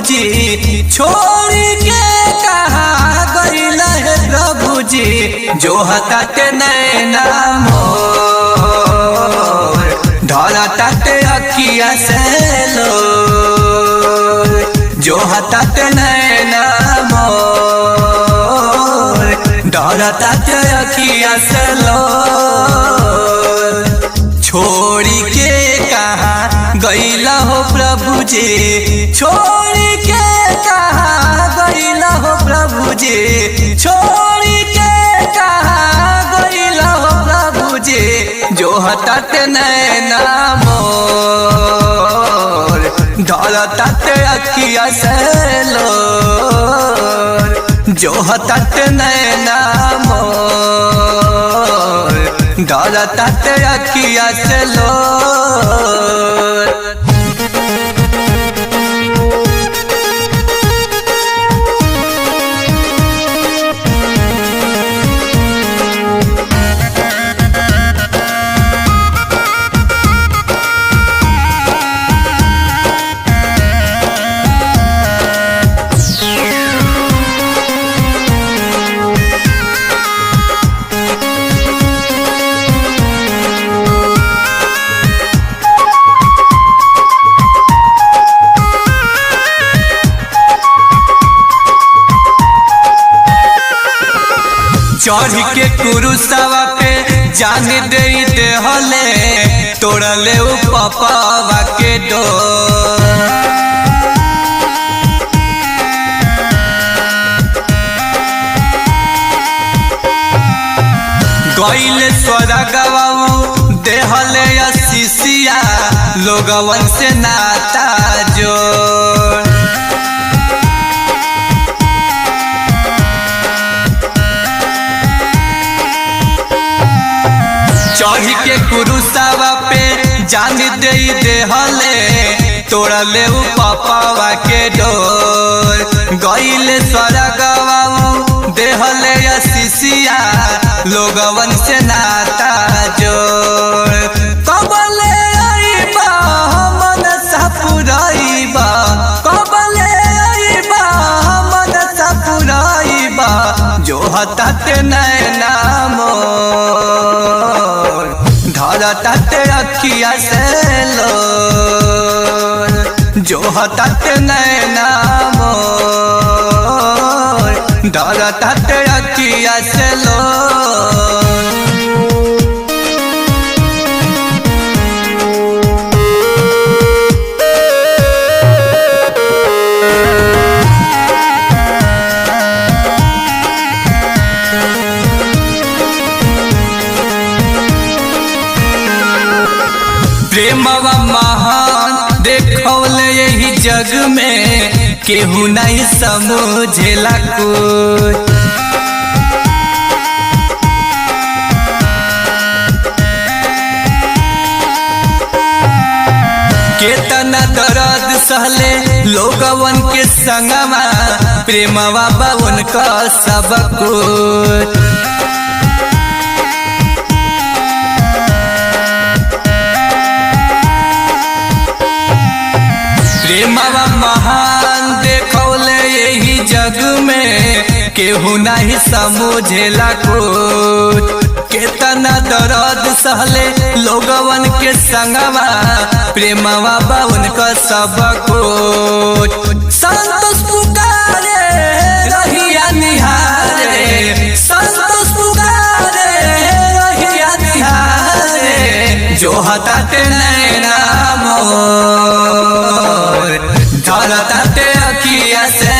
जी छोड़ के कहाँ गइल है प्रभु जी जो हताते नैना मोर ढोला ताते अखिया से लो जो हताते नैना मोर ढोला ताते अखिया से लो छोड़ के कहाँ गइल हो प्रभु जी छोड़ के कहाँ गइल हो प्रभु जी छोड़ के कहाँ गइल हो प्रभु जी जो हताते नैना मोर ढलताते अखिया से लो जो हताते नैना मोर ढलताते अखिया से लो। चढ़ के कुरुसवा पे जान दे हले तोड़ले उ पपावा के डोर गइल स्वर्गवा देहले असीसिया लोगवन से नाता जोड़ चढ़ के कुरुसवा पे जान दे हले तोड़ले उ पपावा के डोर गइल स्वर्गवा देहले असीसिया लोगवन से नाता जोड़ कबले आइबा मन सपुराइबा कबले आइबा मन सपुराइबा जो हताते नैना मोर ढलताते अखिया से लो जो हताते नैना मोर ढलताते अखिया से लो। प्रेमवा महान देखौले यही जग में केहू नहीं समझेला कोई केतना दर्द सहले लोगवन के संगवा प्रेमवा बावन का सब कुछ प्रेमवा महान देखौले यही जग में केहू नहीं समझेला कुछ केतना दर्द सहले लोगवन के संगवा प्रेमवा बावन का सब कुछ संतोष पुकारे रहिया निहारे संतोष पुकारे रहिया निहारे जो हताते नैना मोर ढलताते अखिया से